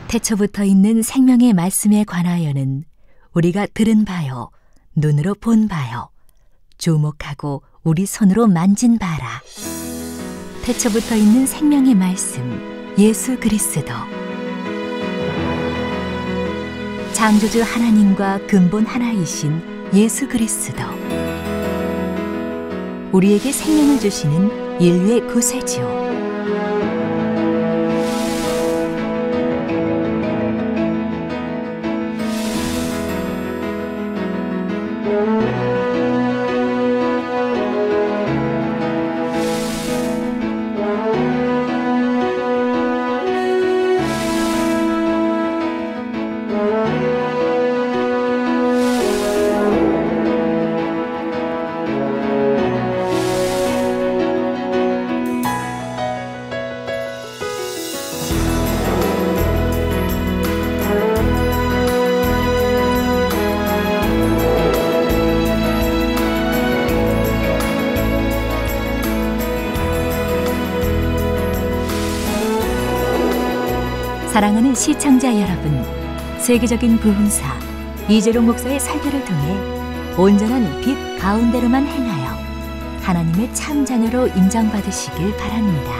태초부터 있는 생명의 말씀에 관하여는 우리가 들은 바요, 눈으로 본 바요, 주목하고 우리 손으로 만진 바라. 태초부터 있는 생명의 말씀, 예수 그리스도. 창조주 하나님과 근본 하나이신 예수 그리스도. 우리에게 생명을 주시는 인류의 구세주. 사랑하는 시청자 여러분, 세계적인 부흥사 이재룡 목사의 설교를 통해 온전한 빛 가운데로만 행하여 하나님의 참 자녀로 인정받으시길 바랍니다.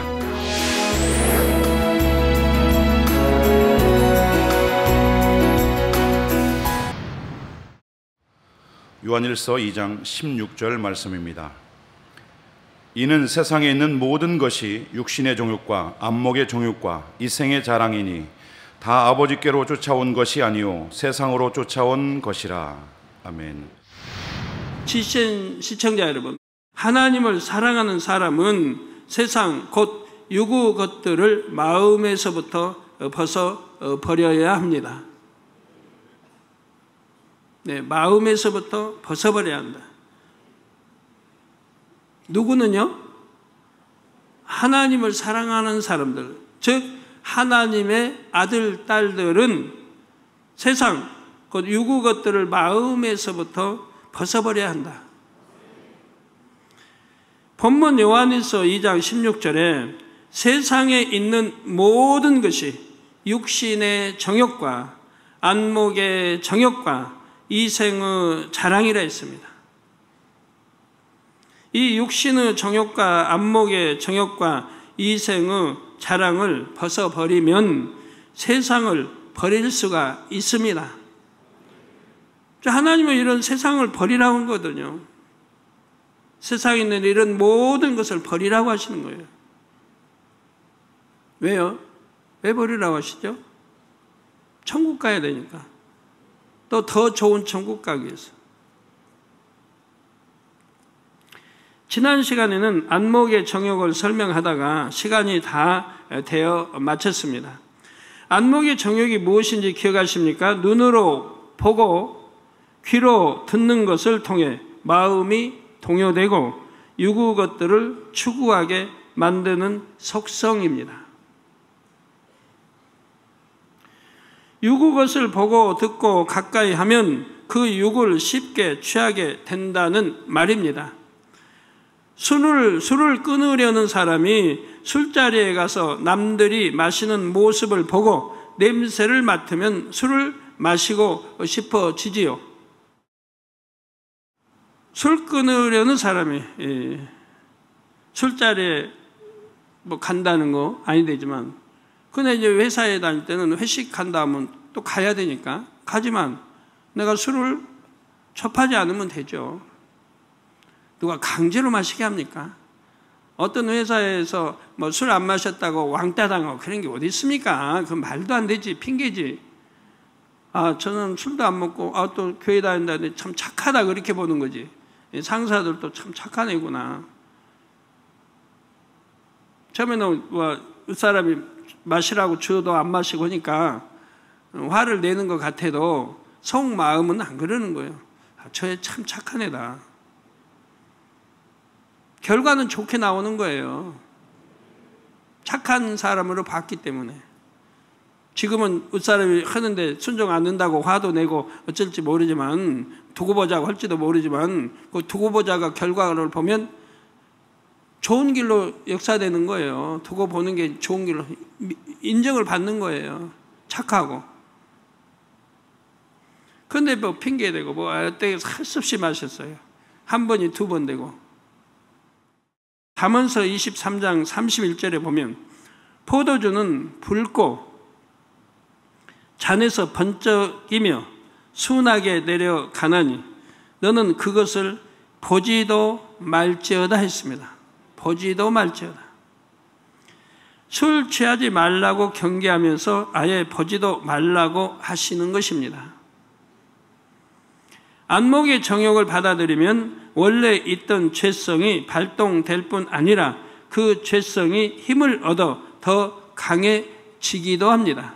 요한일서 2장 16절 말씀입니다. 이는 세상에 있는 모든 것이 육신의 정욕과 안목의 정욕과 이생의 자랑이니 다 아버지께로 쫓아온 것이 아니요 세상으로 쫓아온 것이라. 아멘. 시청자 여러분, 하나님을 사랑하는 사람은 세상 곧 유구 것들을 마음에서부터 벗어 버려야 합니다. 네, 마음에서부터 벗어버려야 한다. 누구는요? 하나님을 사랑하는 사람들, 즉 하나님의 아들, 딸들은 세상, 곧 유구 것들을 마음에서부터 벗어버려야 한다. 본문 요한일서 2장 16절에 세상에 있는 모든 것이 육신의 정욕과 안목의 정욕과 이생의 자랑이라 했습니다. 이 육신의 정욕과 안목의 정욕과 이생의 자랑을 벗어버리면 세상을 버릴 수가 있습니다. 하나님은 이런 세상을 버리라고 하거든요. 세상에 있는 이런 모든 것을 버리라고 하시는 거예요. 왜요? 왜 버리라고 하시죠? 천국 가야 되니까. 또 더 좋은 천국 가기 위해서. 지난 시간에는 안목의 정욕을 설명하다가 시간이 다 되어 마쳤습니다. 안목의 정욕이 무엇인지 기억하십니까? 눈으로 보고 귀로 듣는 것을 통해 마음이 동요되고 유구 것들을 추구하게 만드는 속성입니다. 유구 것을 보고 듣고 가까이 하면 그 유구를 쉽게 취하게 된다는 말입니다. 술을 끊으려는 사람이 술자리에 가서 남들이 마시는 모습을 보고 냄새를 맡으면 술을 마시고 싶어지지요. 술 끊으려는 사람이 술자리에 간다는 거 아니 되지만, 근데 이제 회사에 다닐 때는 회식한다 하면 또 가야 되니까 가지만 내가 술을 접하지 않으면 되죠. 누가 강제로 마시게 합니까? 어떤 회사에서 술 안 마셨다고 왕따 당하고 그런 게 어디 있습니까? 그 말도 안 되지, 핑계지. 저는 술도 안 먹고 또 교회 다닌다는데 참 착하다 그렇게 보는 거지. 상사들도 참 착한 애구나. 처음에는 사람이 마시라고 줘도 안 마시고 하니까 화를 내는 것 같아도 속마음은 안 그러는 거예요. 저 애 참 착한 애다. 결과는 좋게 나오는 거예요. 착한 사람으로 봤기 때문에. 지금은 윗사람이 하는데 순종 안 된다고 화도 내고 어쩔지 모르지만, 두고 보자고 할지도 모르지만, 그 두고 보자가 결과를 보면 좋은 길로 역사되는 거예요. 두고 보는 게 좋은 길로 인정을 받는 거예요. 착하고. 근데 뭐 핑계대고 뭐 어때 할 수 없이 마셨어요. 한 번이 두 번 되고. 잠언서 23장 31절에 보면 포도주는 붉고 잔에서 번쩍이며 순하게 내려가나니 너는 그것을 보지도 말지어다 했습니다. 보지도 말지어다. 술 취하지 말라고 경계하면서 아예 보지도 말라고 하시는 것입니다. 안목의 정욕을 받아들이면 원래 있던 죄성이 발동될 뿐 아니라 그 죄성이 힘을 얻어 더 강해지기도 합니다.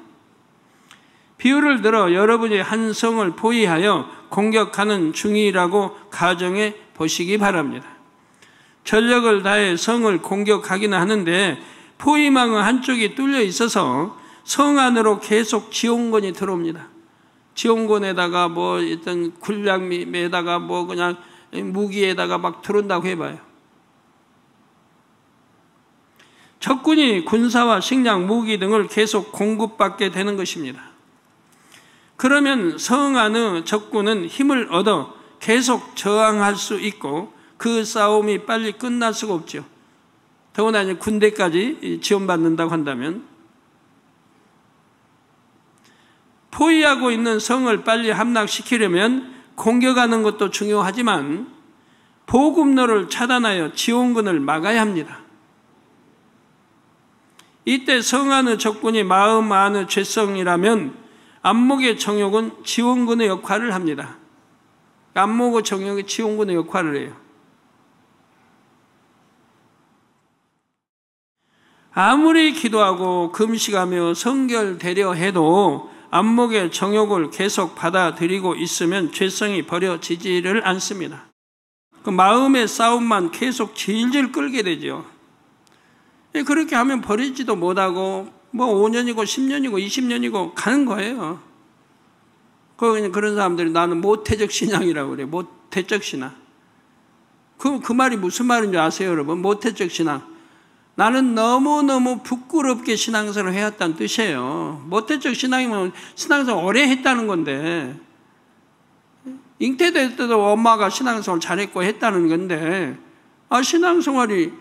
비유를 들어 여러분이 한 성을 포위하여 공격하는 중이라고 가정해 보시기 바랍니다. 전력을 다해 성을 공격하기는 하는데 포위망의 한쪽이 뚫려 있어서 성 안으로 계속 지원군이 들어옵니다. 지원군에다가 뭐 일단 군량에다가 뭐 그냥 무기에다가 막 들어온다고 해봐요. 적군이 군사와 식량, 무기 등을 계속 공급받게 되는 것입니다. 그러면 성 안의 적군은 힘을 얻어 계속 저항할 수 있고 그 싸움이 빨리 끝날 수가 없죠. 더구나 이제 군대까지 지원받는다고 한다면 포위하고 있는 성을 빨리 함락시키려면 공격하는 것도 중요하지만 보급로를 차단하여 지원군을 막아야 합니다. 이때 성 안의 적군이 마음 안의 죄성이라면 안목의 정욕은 지원군의 역할을 합니다. 안목의 정욕이 지원군의 역할을 해요. 아무리 기도하고 금식하며 성결되려 해도 안목의 정욕을 계속 받아들이고 있으면 죄성이 버려지지를 않습니다. 그 마음의 싸움만 계속 질질 끌게 되죠. 그렇게 하면 버리지도 못하고 뭐 5년이고 10년이고 20년이고 가는 거예요. 그런 사람들이 나는 모태적 신앙이라고 그래요. 모태적 신앙. 그 말이 무슨 말인지 아세요, 여러분? 모태적 신앙. 나는 너무너무 부끄럽게 신앙생활을 해왔다는 뜻이에요. 모태적 신앙이면 신앙생활 오래 했다는 건데, 잉태될 때도 엄마가 신앙생활 잘했고 했다는 건데, 신앙생활이,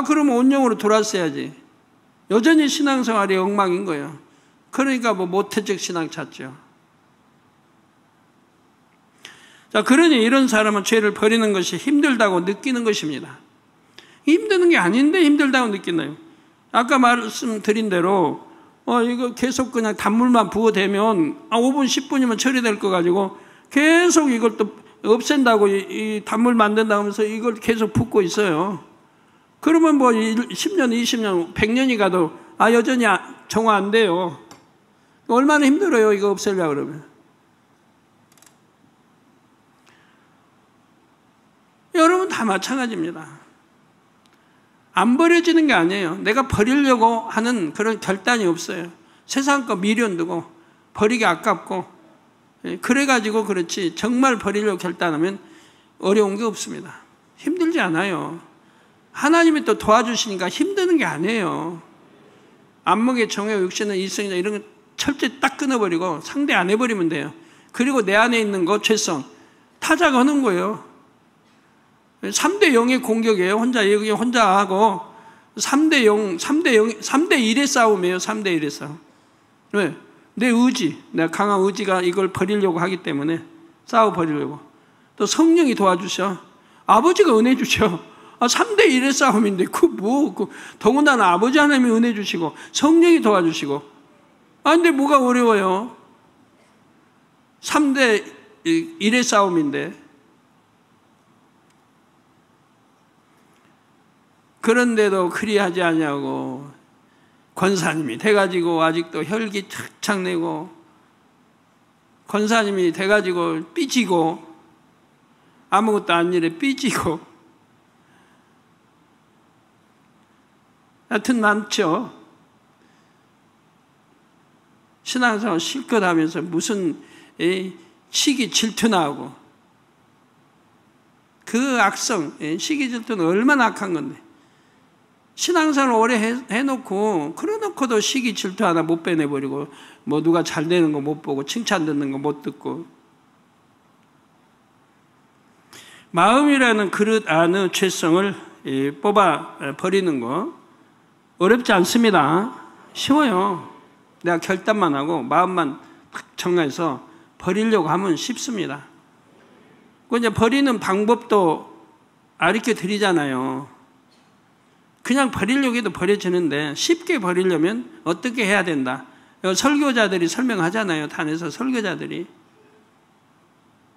그러면 온영으로 돌아왔어야지. 여전히 신앙생활이 엉망인 거예요. 그러니까 뭐 모태적 신앙 찾죠. 자, 그러니 이런 사람은 죄를 버리는 것이 힘들다고 느끼는 것입니다. 힘드는 게 아닌데 힘들다고 느끼나요? 아까 말씀드린 대로 이거 계속 그냥 단물만 부어대면 5분 10분이면 처리될 거 가지고 계속 이걸 또 없앤다고 이 단물 만든다고 하면서 이걸 계속 붓고 있어요. 그러면 뭐 10년, 20년, 100년이 가도 여전히 정화 안 돼요. 얼마나 힘들어요, 이거 없애려고 그러면. 여러분 다 마찬가지입니다. 안 버려지는 게 아니에요. 내가 버리려고 하는 그런 결단이 없어요. 세상 거 미련 두고 버리기 아깝고 그래가지고 그렇지 정말 버리려고 결단하면 어려운 게 없습니다. 힘들지 않아요. 하나님이 또 도와주시니까 힘드는 게 아니에요. 안목의 정욕, 육신의 이성이나 이런 거 철저히 딱 끊어버리고 상대 안 해버리면 돼요. 그리고 내 안에 있는 거 죄성 타자가 하는 거예요. 3대 0의 공격이에요. 혼자 하고 3대 1의 싸움이에요. 3대 1의 싸움. 왜? 내 의지, 내가 강한 의지가 이걸 버리려고 하기 때문에 싸워 버리려고. 또 성령이 도와주셔. 아버지가 은혜 주셔. 3대 1의 싸움인데 더군다나 아버지 하나님이 은혜 주시고 성령이 도와주시고. 근데 뭐가 어려워요? 3대 1의 싸움인데. 그런데도 그리하지 않냐고 권사님이 돼가지고 아직도 혈기 착착 내고 권사님이 돼가지고 삐지고 아무것도 안 일에 삐지고 하여튼 많죠. 신앙생활 실컷 하면서 무슨 시기 질투나 하고 그 악성 시기 질투는 얼마나 악한 건데 신앙생활 오래 해놓고 그래놓고도 시기 질투 하나 못 빼내버리고 뭐 누가 잘 되는 거 못 보고 칭찬 듣는 거 못 듣고. 마음이라는 그릇 안의 죄성을 뽑아 버리는 거 어렵지 않습니다. 쉬워요. 내가 결단만 하고 마음만 딱 정해서 버리려고 하면 쉽습니다. 그 이제 버리는 방법도 가르쳐 드리잖아요. 그냥 버리려고 해도 버려지는데 쉽게 버리려면 어떻게 해야 된다. 설교자들이 설명하잖아요. 단에서 설교자들이.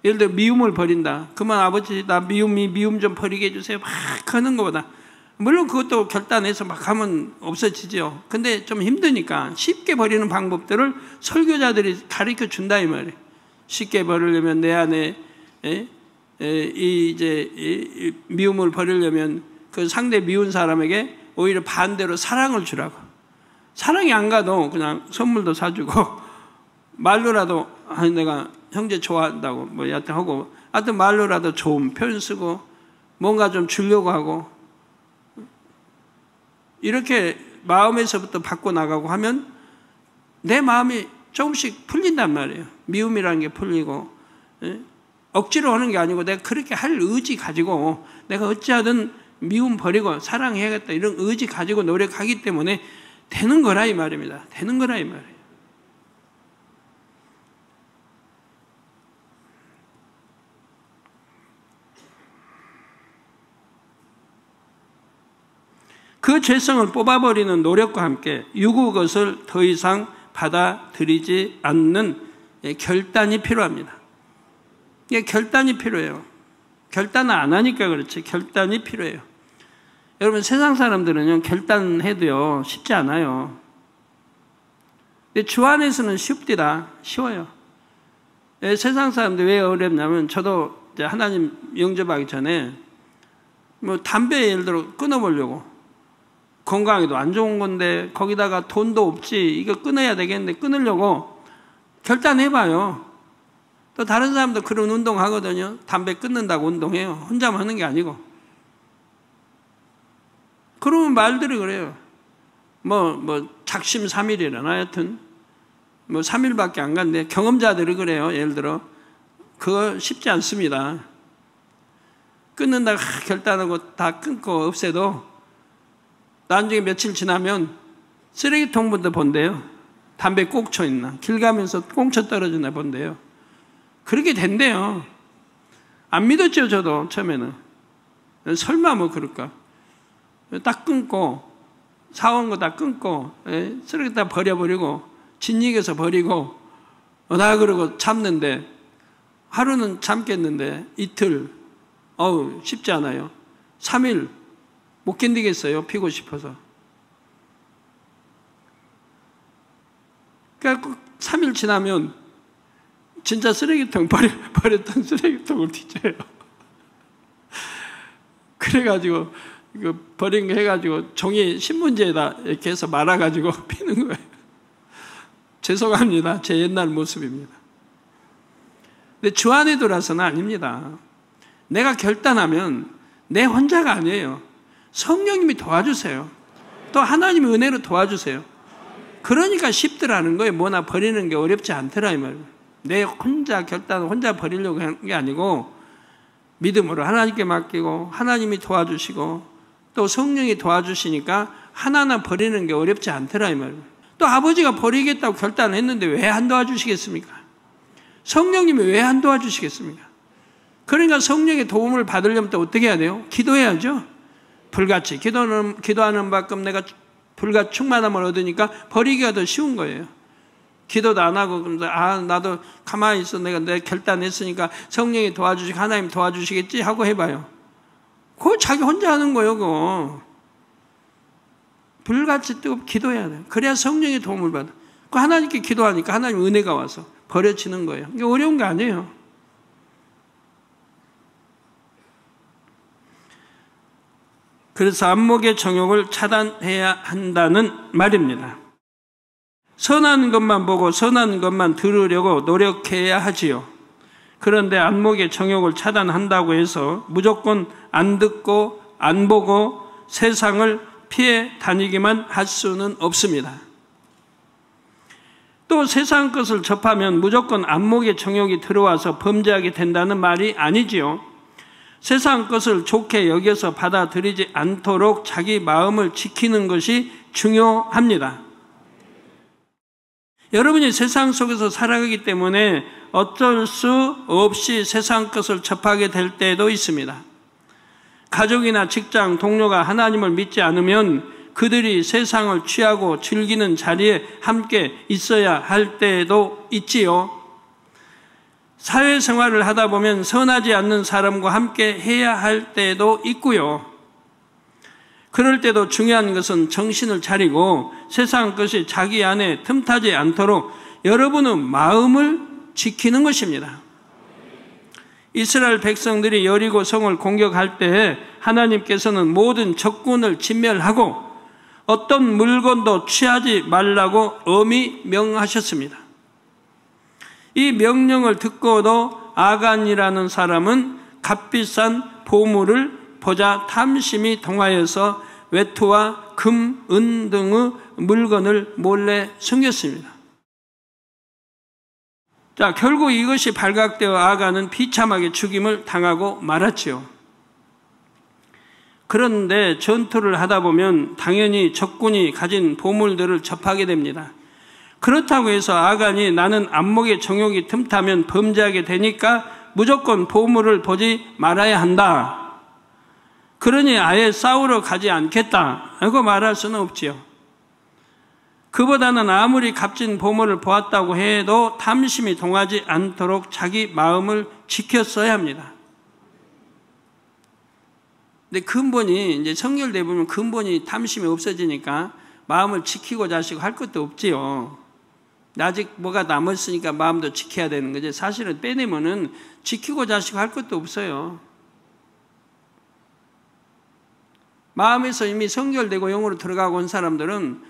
예를 들어 미움을 버린다. 그만 아버지 나 미움 좀 버리게 해주세요. 막 하는 것보다 물론 그것도 결단해서 막 하면 없어지죠. 근데 좀 힘드니까 쉽게 버리는 방법들을 설교자들이 가르쳐 준다 이 말이에요. 쉽게 버리려면 내 안에 이제 미움을 버리려면 그 상대 미운 사람에게 오히려 반대로 사랑을 주라고. 사랑이 안 가도 그냥 선물도 사주고 말로라도 아니 내가 형제 좋아한다고 뭐 여하튼 하고 하여튼 말로라도 좋은 표현 쓰고 뭔가 좀 주려고 하고 이렇게 마음에서부터 바꿔나가고 하면 내 마음이 조금씩 풀린단 말이에요. 미움이라는 게 풀리고 억지로 하는 게 아니고 내가 그렇게 할 의지 가지고 내가 어찌하든 미움 버리고 사랑해야겠다 이런 의지 가지고 노력하기 때문에 되는 거라 이 말입니다. 되는 거라 이 말이에요. 그 죄성을 뽑아버리는 노력과 함께 유구 것을 더 이상 받아들이지 않는 결단이 필요합니다. 이게 결단이 필요해요. 결단을 안 하니까 그렇지 결단이 필요해요. 여러분 세상 사람들은요 결단해도요 쉽지 않아요. 근데 주 안에서는 쉽디다. 쉬워요. 세상 사람들 왜 어렵냐면 저도 이제 하나님 영접하기 전에 뭐 담배 예를 들어 끊어보려고 건강에도 안 좋은 건데 거기다가 돈도 없지 이거 끊어야 되겠는데 끊으려고 결단해봐요. 또 다른 사람도 그런 운동 하거든요. 담배 끊는다고 운동해요. 혼자만 하는 게 아니고. 그러면 말들이 그래요. 뭐 작심 3일이라나 하여튼 뭐 3일밖에 안 갔는데 경험자들이 그래요. 예를 들어 그거 쉽지 않습니다. 끊는다고 결단하고 다 끊고 없애도 나중에 며칠 지나면 쓰레기통부터 본대요. 담배 꽁초 있나. 길 가면서 꽁초 떨어지나 본대요. 그렇게 된대요. 안 믿었죠 저도 처음에는. 설마 뭐 그럴까. 딱 끊고 사온 거 다 끊고 쓰레기 다 버려버리고 진익에서 버리고 나 그러고 참는데 하루는 참겠는데 이틀 쉽지 않아요. 3일 못 견디겠어요. 피고 싶어서. 그러니까 3일 지나면 진짜 쓰레기통 버렸던 쓰레기통을 뒤져요. 그래가지고 이거 버린 거 해가지고 종이 신문지에다 이렇게 해서 말아가지고 피는 거예요. 죄송합니다. 제 옛날 모습입니다. 근데 주 안에 들어와서는 아닙니다. 내가 결단하면 내 혼자가 아니에요. 성령님이 도와주세요. 또 하나님의 은혜로 도와주세요. 그러니까 쉽더라는 거예요. 뭐나 버리는 게 어렵지 않더라 이 말이에요. 내 혼자 결단 혼자 버리려고 하는 게 아니고 믿음으로 하나님께 맡기고 하나님이 도와주시고 또 성령이 도와주시니까 하나하나 버리는 게 어렵지 않더라 이 말이에요. 또 아버지가 버리겠다고 결단을 했는데 왜 안 도와주시겠습니까? 성령님이 왜 안 도와주시겠습니까? 그러니까 성령의 도움을 받으려면 또 어떻게 해야 돼요? 기도해야죠. 불같이 기도하는 만큼 내가 불과 충만함을 얻으니까 버리기가 더 쉬운 거예요. 기도도 안 하고 나도 가만히 있어 내가 결단했으니까 성령이 도와주시고 하나님 도와주시겠지 하고 해봐요. 그거 자기 혼자 하는 거예요. 그거 불같이 뜨겁게 기도해야 돼요. 그래야 성령의 도움을 받아. 그 하나님께 기도하니까 하나님 은혜가 와서 버려지는 거예요. 이게 어려운 게 아니에요. 그래서 안목의 정욕을 차단해야 한다는 말입니다. 선한 것만 보고 선한 것만 들으려고 노력해야 하지요. 그런데 안목의 정욕을 차단한다고 해서 무조건 안 듣고 안 보고 세상을 피해 다니기만 할 수는 없습니다. 또 세상 것을 접하면 무조건 안목의 정욕이 들어와서 범죄하게 된다는 말이 아니지요. 세상 것을 좋게 여겨서 받아들이지 않도록 자기 마음을 지키는 것이 중요합니다. 여러분이 세상 속에서 살아가기 때문에 어쩔 수 없이 세상 것을 접하게 될 때도 있습니다. 가족이나 직장, 동료가 하나님을 믿지 않으면 그들이 세상을 취하고 즐기는 자리에 함께 있어야 할 때도 있지요. 사회생활을 하다 보면 선하지 않는 사람과 함께 해야 할 때도 있고요. 그럴 때도 중요한 것은 정신을 차리고 세상 것이 자기 안에 틈타지 않도록 여러분의 마음을 지키는 것입니다. 이스라엘 백성들이 여리고 성을 공격할 때 하나님께서는 모든 적군을 진멸하고 어떤 물건도 취하지 말라고 엄히 명하셨습니다. 이 명령을 듣고도 아간이라는 사람은 값비싼 보물을 보자 탐심이 동하여서 외투와 금, 은 등의 물건을 몰래 숨겼습니다. 자, 결국 이것이 발각되어 아간은 비참하게 죽임을 당하고 말았지요. 그런데 전투를 하다 보면 당연히 적군이 가진 보물들을 접하게 됩니다. 그렇다고 해서 아간이 나는 안목의 정욕이 틈타면 범죄하게 되니까 무조건 보물을 보지 말아야 한다. 그러니 아예 싸우러 가지 않겠다 라고 말할 수는 없지요. 그보다는 아무리 값진 보물을 보았다고 해도 탐심이 동하지 않도록 자기 마음을 지켰어야 합니다. 근데 근본이 이제 성결돼 보면 근본이 탐심이 없어지니까 마음을 지키고자 하시고 할 것도 없지요. 아직 뭐가 남았으니까 마음도 지켜야 되는 거지. 사실은 빼내면은 지키고자 하시고 할 것도 없어요. 마음에서 이미 성결되고 영으로 들어가고 온 사람들은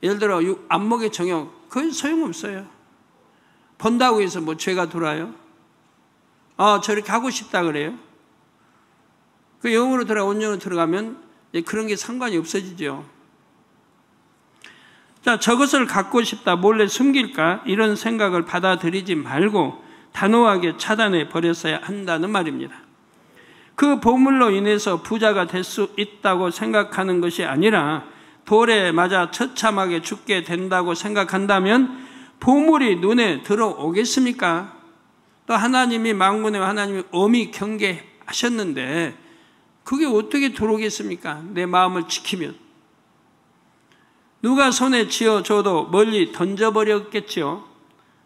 예를 들어 안목의 정욕 그건 소용없어요. 본다고 해서 뭐 죄가 들어와요? 저렇게 하고 싶다 그래요? 그 영으로 들어가 온전으로 들어가면 그런 게 상관이 없어지죠. 자, 저것을 갖고 싶다, 몰래 숨길까 이런 생각을 받아들이지 말고 단호하게 차단해 버렸어야 한다는 말입니다. 그 보물로 인해서 부자가 될 수 있다고 생각하는 것이 아니라 돌에 맞아 처참하게 죽게 된다고 생각한다면 보물이 눈에 들어오겠습니까? 또 하나님이 만군의 하나님이 엄히 경계하셨는데 그게 어떻게 들어오겠습니까? 내 마음을 지키면. 누가 손에 쥐어줘도 멀리 던져버렸겠죠.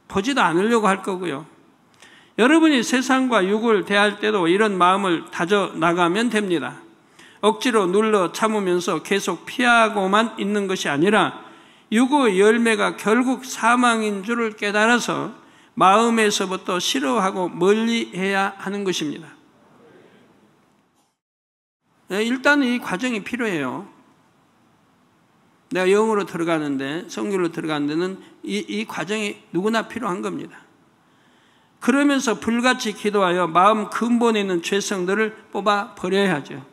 보지도 않으려고 할 거고요. 여러분이 세상과 육을 대할 때도 이런 마음을 다져나가면 됩니다. 억지로 눌러 참으면서 계속 피하고만 있는 것이 아니라 육의 열매가 결국 사망인 줄을 깨달아서 마음에서부터 싫어하고 멀리해야 하는 것입니다. 일단 이 과정이 필요해요. 내가 영으로 들어가는데, 성결로 들어가는 데는 이 과정이 누구나 필요한 겁니다. 그러면서 불같이 기도하여 마음 근본에 있는 죄성들을 뽑아버려야 하죠.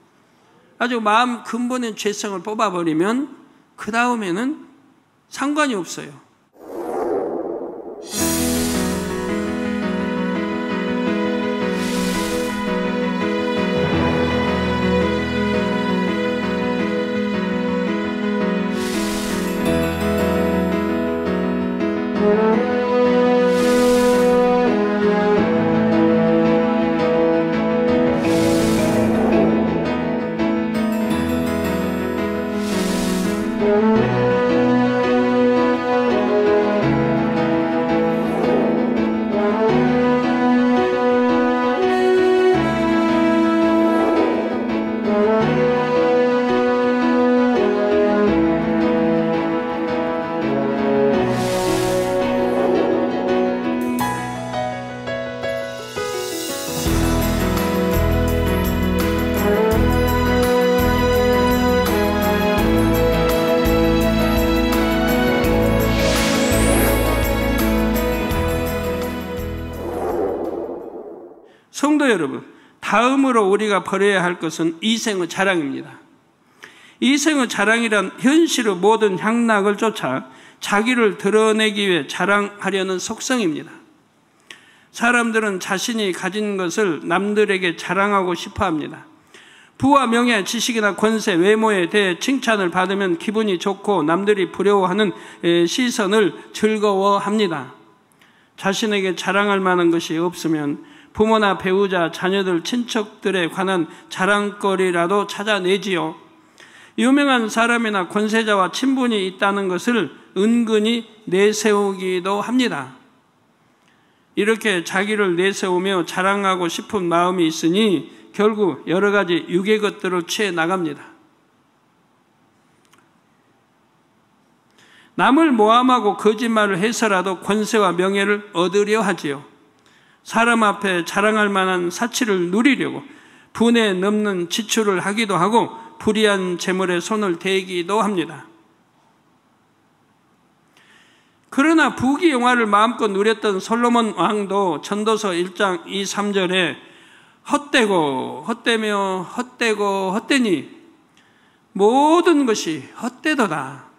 아주 마음 근본에 있는 죄성을 뽑아버리면 그 다음에는 상관이 없어요. 성도 여러분, 다음으로 우리가 버려야 할 것은 이생의 자랑입니다. 이생의 자랑이란 현실의 모든 향락을 쫓아 자기를 드러내기 위해 자랑하려는 속성입니다. 사람들은 자신이 가진 것을 남들에게 자랑하고 싶어 합니다. 부와 명예, 지식이나 권세, 외모에 대해 칭찬을 받으면 기분이 좋고 남들이 부러워하는 시선을 즐거워합니다. 자신에게 자랑할 만한 것이 없으면 부모나 배우자, 자녀들, 친척들에 관한 자랑거리라도 찾아내지요. 유명한 사람이나 권세자와 친분이 있다는 것을 은근히 내세우기도 합니다. 이렇게 자기를 내세우며 자랑하고 싶은 마음이 있으니 결국 여러 가지 유괴 것들을 취해 나갑니다. 남을 모함하고 거짓말을 해서라도 권세와 명예를 얻으려 하지요. 사람 앞에 자랑할 만한 사치를 누리려고 분에 넘는 지출을 하기도 하고 불의한 재물에 손을 대기도 합니다. 그러나 부귀영화를 마음껏 누렸던 솔로몬 왕도 전도서 1장 2, 3절에 헛되고 헛되며 헛되고 헛되니 모든 것이 헛되도다.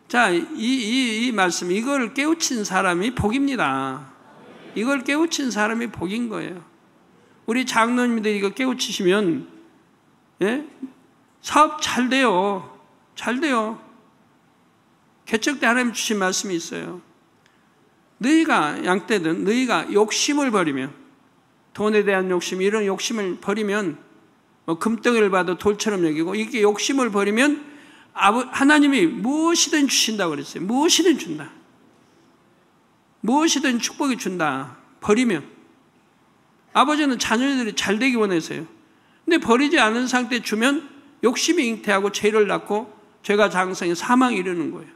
자, 이 말씀, 이걸 깨우친 사람이 복입니다. 이걸 깨우친 사람이 복인 거예요. 우리 장로님들이 이거 깨우치시면, 예? 사업 잘 돼요. 잘 돼요. 개척 때 하나님 주신 말씀이 있어요. 너희가 양떼든 너희가 욕심을 버리면, 돈에 대한 욕심, 이런 욕심을 버리면 뭐 금덩이를 봐도 돌처럼 여기고, 이렇게 욕심을 버리면 하나님이 무엇이든 주신다고 그랬어요. 무엇이든 준다. 무엇이든 축복이 준다. 버리면. 아버지는 자녀들이 잘 되기 원해서요. 근데 버리지 않은 상태에 주면 욕심이 잉태하고 죄를 낳고 죄가 장성해 사망에 이르는 거예요.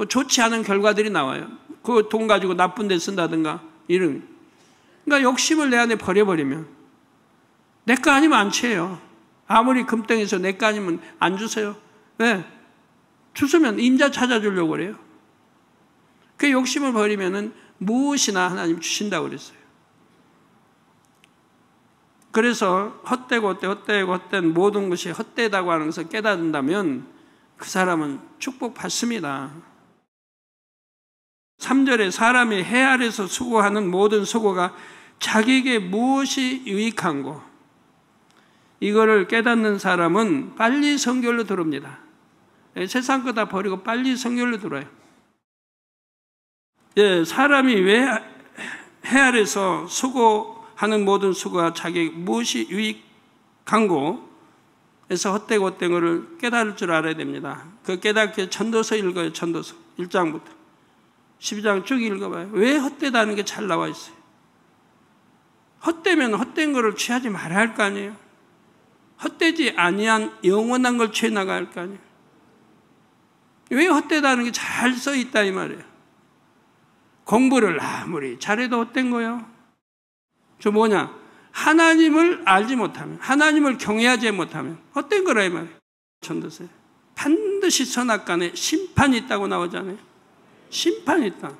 좋지 않은 결과들이 나와요. 그 돈 가지고 나쁜 데 쓴다든가 이런. 그러니까 욕심을 내 안에 버려버리면 내 거 아니면 안 채요. 아무리 금덩이에서 내 거 아니면 안 주세요. 왜? 주시면 임자 찾아주려고 그래요. 그 욕심을 버리면은 무엇이나 하나님 주신다고 그랬어요. 그래서 헛되고 헛된 모든 것이 헛되다고 하는 것을 깨닫는다면 그 사람은 축복받습니다. 3절에 사람이 해 아래서 수고하는 모든 수고가 자기에게 무엇이 유익한고, 이거를 깨닫는 사람은 빨리 성결로 들어옵니다. 세상 거 다 버리고 빨리 성결로 들어와요. 예, 사람이 왜 해 아래서 수고하는 모든 수고가 자기에게 무엇이 유익한고, 그래서 헛되고 헛된 것을 깨달을 줄 알아야 됩니다. 그 깨닫게 전도서 읽어요. 전도서 1장부터 12장 쭉 읽어봐요. 왜 헛되다는 게 잘 나와 있어요. 헛되면 헛된 거를 취하지 말아야 할 거 아니에요. 헛되지 아니한 영원한 걸 취해 나가야 할 거 아니에요. 왜 헛되다는 게 잘 써 있다 이 말이에요. 공부를 아무리 잘해도 헛된 거예요. 저 뭐냐? 하나님을 알지 못하면, 하나님을 경외하지 못하면 헛된 거라 이 말이에요. 전도서에 반드시 선악간에 심판이 있다고 나오잖아요. 심판이 있다.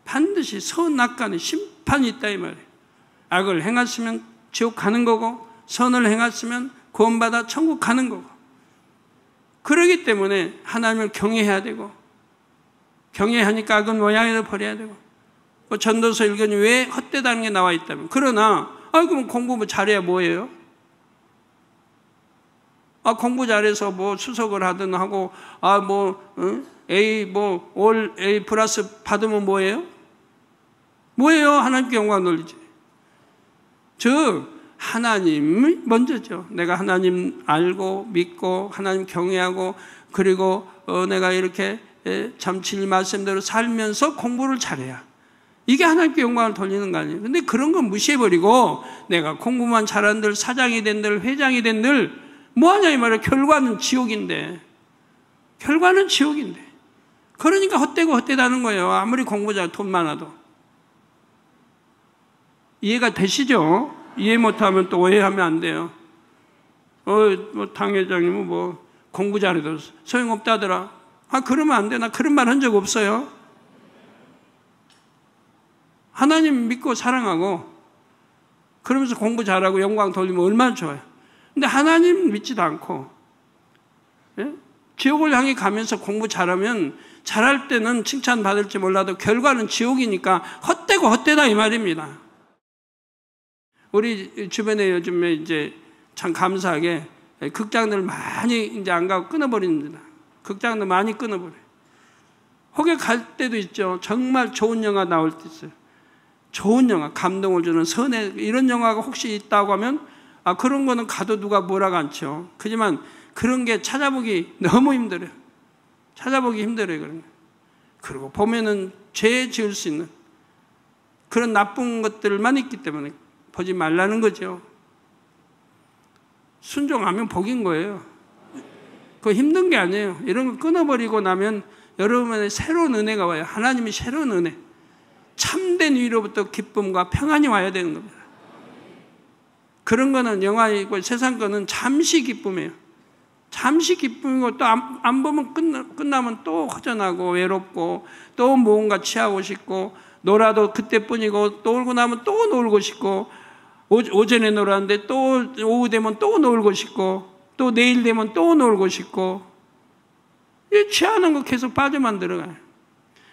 반드시 선악간에 심판이 있다 이 말이에요. 악을 행했으면 지옥 가는 거고, 선을 행했으면 구원받아 천국 가는 거고. 그러기 때문에 하나님을 경외해야 되고, 경외하니까 악은 모양을 버려야 되고. 전도서 읽으니 왜 헛되다는 게 나와 있다면. 그러나 그럼 공부 잘해야 뭐예요? 공부 잘해서 뭐 수석을 하든 하고 올 A 플러스 받으면 뭐예요? 뭐예요? 하나님께 영광 돌리지. 즉 하나님이 먼저죠. 내가 하나님 알고 믿고 하나님 경외하고, 그리고 내가 이렇게 참 진 말씀대로 살면서 공부를 잘해야, 이게 하나님께 영광을 돌리는 거 아니에요. 근데 그런 건 무시해버리고 내가 공부만 잘한들 사장이 된들 회장이 된들 뭐하냐 이 말이에요. 결과는 지옥인데. 결과는 지옥인데. 그러니까 헛되고 헛되다는 거예요. 아무리 공부 잘 돈 많아도. 이해가 되시죠? 이해 못하면 또 오해하면 안 돼요. 당 회장님은 뭐 공부 잘해도 소용없다더라. 그러면 안 돼. 나 그런 말 한 적 없어요. 하나님 믿고 사랑하고 그러면서 공부 잘하고 영광 돌리면 얼마나 좋아요. 근데 하나님 믿지도 않고 예? 지옥을 향해 가면서 공부 잘하면 잘할 때는 칭찬받을지 몰라도 결과는 지옥이니까 헛되고 헛되다 이 말입니다. 우리 주변에 요즘에 이제 참 감사하게 극장들 많이 이제 안 가고 끊어버립니다. 극장들 많이 끊어버려요. 혹여 갈 때도 있죠. 정말 좋은 영화 나올 때 있어요. 좋은 영화, 감동을 주는 선해, 이런 영화가 혹시 있다고 하면 그런 거는 가도 누가 뭐라고 않죠. 하지만 그런 게 찾아보기 너무 힘들어요. 찾아보기 힘들어요. 그런 거. 그리고 보면은 죄 지을 수 있는 그런 나쁜 것들만 있기 때문에 보지 말라는 거죠. 순종하면 복인 거예요. 그거 힘든 게 아니에요. 이런 거 끊어버리고 나면 여러분의 새로운 은혜가 와요. 하나님이 새로운 은혜. 참된 위로부터 기쁨과 평안이 와야 되는 겁니다. 그런 거는 영화이고 세상 거는 잠시 기쁨이에요. 잠시 기쁨이고 또 안 보면 끝나면 또 허전하고 외롭고 또 무언가 취하고 싶고 놀아도 그때뿐이고 또 놀고 나면 또 놀고 싶고 오전에 놀았는데 또 오후 되면 또 놀고 싶고 또 내일 되면 또 놀고 싶고 취하는 거 계속 빠져만 들어가요.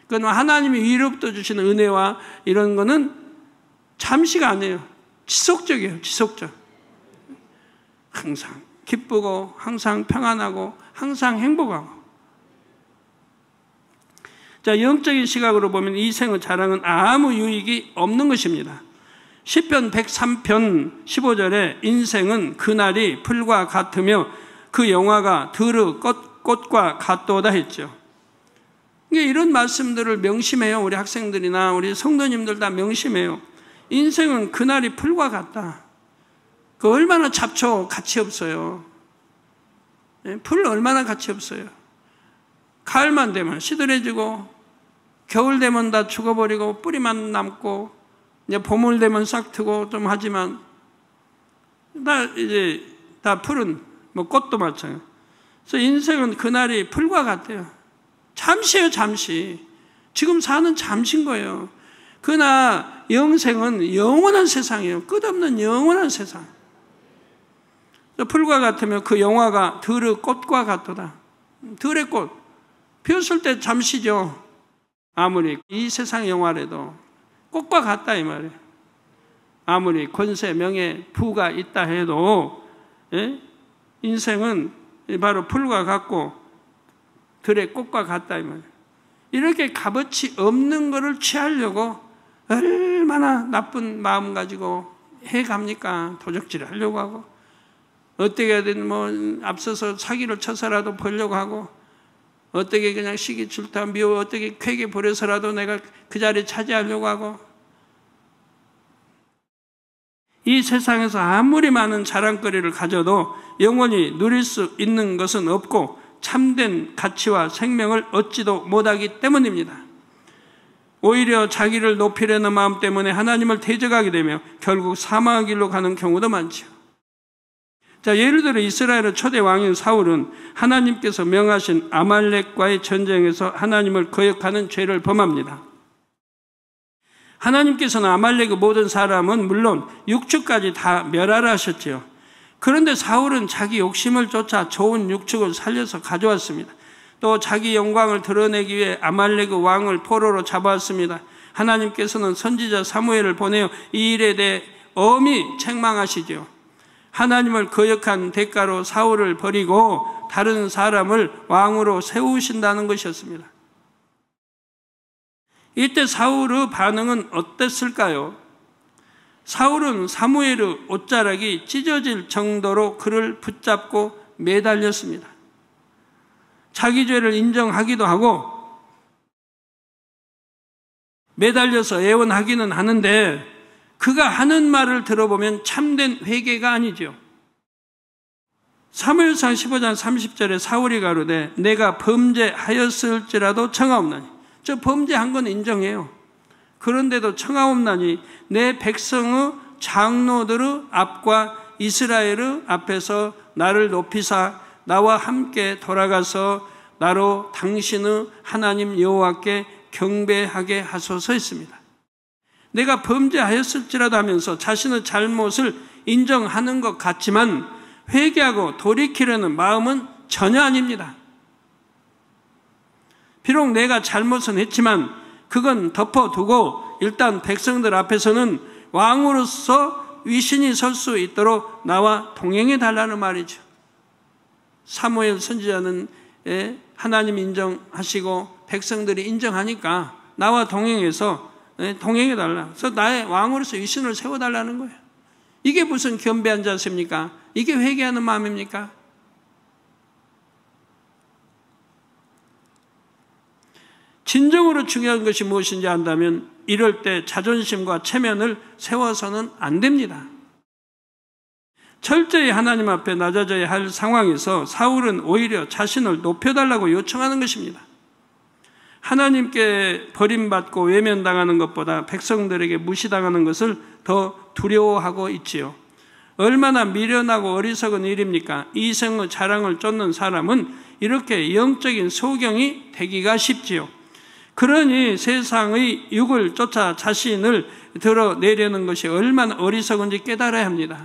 그건 하나님이 위로부터 주시는 은혜와 이런 거는 잠시가 아니에요. 지속적이에요. 지속적. 항상 기쁘고 항상 평안하고 항상 행복하고. 자, 영적인 시각으로 보면 이 생의 자랑은 아무 유익이 없는 것입니다. 시편 103편 15절에 인생은 그날이 풀과 같으며 그 영화가 들의 꽃과 같도다 했죠. 이런 말씀들을 명심해요. 우리 학생들이나 우리 성도님들 다 명심해요. 인생은 그날이 풀과 같다. 그 얼마나 잡초 가치 없어요. 풀 얼마나 가치 없어요. 가을만 되면 시들해지고 겨울 되면 다 죽어버리고 뿌리만 남고 이제 봄을 되면 싹트고 좀 하지만 다 풀은 뭐 꽃도 마찬가지. 그래서 인생은 그날이 풀과 같아요. 잠시예요, 잠시. 지금 사는 잠시인 거예요. 그러나 영생은 영원한 세상이에요. 끝없는 영원한 세상. 풀과 같으면 그 영화가 들의 꽃과 같도다. 들의 꽃. 피었을 때 잠시죠. 아무리 이 세상 영화라도 꽃과 같다 이 말이에요. 아무리 권세, 명예, 부가 있다 해도 인생은 바로 풀과 같고 들의 꽃과 같다 이 말이에요. 이렇게 값어치 없는 것을 취하려고 얼마나 나쁜 마음 가지고 해갑니까? 도적질을 하려고 하고 어떻게든 뭐 앞서서 사기를 쳐서라도 벌려고 하고 어떻게 그냥 시기 질투 미워 어떻게 쾌게 버려서라도 내가 그 자리에 차지하려고 하고 이 세상에서 아무리 많은 자랑거리를 가져도 영원히 누릴 수 있는 것은 없고 참된 가치와 생명을 얻지도 못하기 때문입니다. 오히려 자기를 높이려는 마음 때문에 하나님을 대적하게 되며 결국 사망의 길로 가는 경우도 많죠. 자, 예를 들어 이스라엘의 초대 왕인 사울은 하나님께서 명하신 아말렉과의 전쟁에서 하나님을 거역하는 죄를 범합니다. 하나님께서는 아말렉의 모든 사람은 물론 육축까지 다 멸하라 하셨지요. 그런데 사울은 자기 욕심을 쫓아 좋은 육축을 살려서 가져왔습니다. 또 자기 영광을 드러내기 위해 아말렉의 왕을 포로로 잡아왔습니다. 하나님께서는 선지자 사무엘을 보내어 이 일에 대해 엄히 책망하시죠. 하나님을 거역한 대가로 사울을 버리고 다른 사람을 왕으로 세우신다는 것이었습니다. 이때 사울의 반응은 어땠을까요? 사울은 사무엘의 옷자락이 찢어질 정도로 그를 붙잡고 매달렸습니다. 자기 죄를 인정하기도 하고 매달려서 애원하기는 하는데 그가 하는 말을 들어보면 참된 회개가 아니죠. 사무엘상 15장 30절에 사울이 가로되 내가 범죄하였을지라도 청하옵나니 저 범죄한 건 인정해요. 그런데도 청하옵나니 내 백성의 장로들의 앞과 이스라엘의 앞에서 나를 높이사 나와 함께 돌아가서 나로 당신의 하나님 여호와께 경배하게 하소서 했습니다. 내가 범죄하였을지라도 하면서 자신의 잘못을 인정하는 것 같지만 회개하고 돌이키려는 마음은 전혀 아닙니다. 비록 내가 잘못은 했지만 그건 덮어두고 일단 백성들 앞에서는 왕으로서 위신이 설 수 있도록 나와 동행해 달라는 말이죠. 사무엘 선지자는 하나님 인정하시고 백성들이 인정하니까 나와 동행해서 동행해 달라. 그래서 나의 왕으로서 위신을 세워달라는 거예요. 이게 무슨 겸비한 자세입니까? 이게 회개하는 마음입니까? 진정으로 중요한 것이 무엇인지 안다면 이럴 때 자존심과 체면을 세워서는 안 됩니다. 철저히 하나님 앞에 낮아져야 할 상황에서 사울은 오히려 자신을 높여달라고 요청하는 것입니다. 하나님께 버림받고 외면당하는 것보다 백성들에게 무시당하는 것을 더 두려워하고 있지요. 얼마나 미련하고 어리석은 일입니까? 이성의 자랑을 쫓는 사람은 이렇게 영적인 소경이 되기가 쉽지요. 그러니 세상의 육을 쫓아 자신을 드러내려는 것이 얼마나 어리석은지 깨달아야 합니다.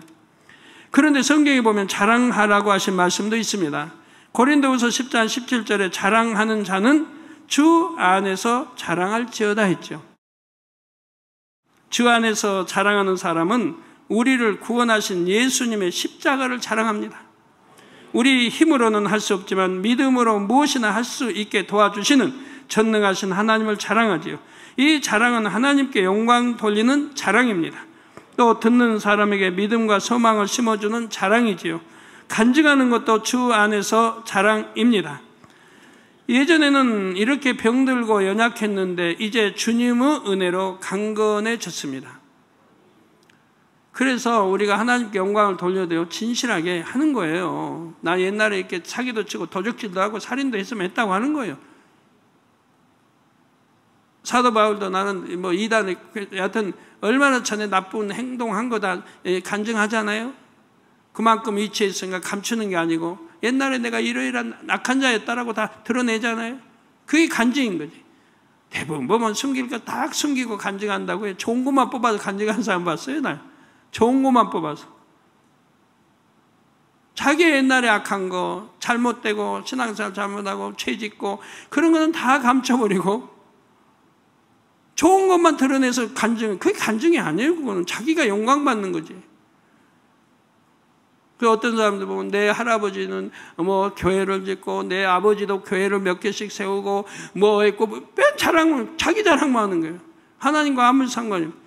그런데 성경에 보면 자랑하라고 하신 말씀도 있습니다. 고린도후서 10장 17절에 자랑하는 자는 주 안에서 자랑할지어다 했죠. 주 안에서 자랑하는 사람은 우리를 구원하신 예수님의 십자가를 자랑합니다. 우리 힘으로는 할 수 없지만 믿음으로 무엇이나 할 수 있게 도와주시는 전능하신 하나님을 자랑하지요. 이 자랑은 하나님께 영광 돌리는 자랑입니다. 또 듣는 사람에게 믿음과 소망을 심어주는 자랑이지요. 간증하는 것도 주 안에서 자랑입니다. 예전에는 이렇게 병들고 연약했는데 이제 주님의 은혜로 강건해졌습니다. 그래서 우리가 하나님께 영광을 돌려도 진실하게 하는 거예요. 나 옛날에 이렇게 사기도 치고 도적질도 하고 살인도 했으면 했다고 하는 거예요. 사도 바울도 나는 뭐 이단에 여하튼 얼마나 전에 나쁜 행동한 거다 간증하잖아요. 그만큼 위치에 있으니까 감추는 게 아니고 옛날에 내가 이러이러한 악한 자였다라고 다 드러내잖아요. 그게 간증인 거지. 대부분 보면 숨길 거 딱 숨기고 간증한다고요. 좋은 것만 뽑아서 간증하는 사람 봤어요, 날. 좋은 것만 뽑아서. 자기 옛날에 악한 거, 잘못되고 신앙생활 잘못하고 죄 짓고 그런 거는 다 감춰버리고 좋은 것만 드러내서 간증, 그게 간증이 아니에요. 그거는 자기가 영광 받는 거지. 그 어떤 사람들 보면 내 할아버지는 뭐 교회를 짓고 내 아버지도 교회를 몇 개씩 세우고 뭐 했고 맨 자랑은 자기 자랑만 하는 거예요. 하나님과 아무 상관이 없어요.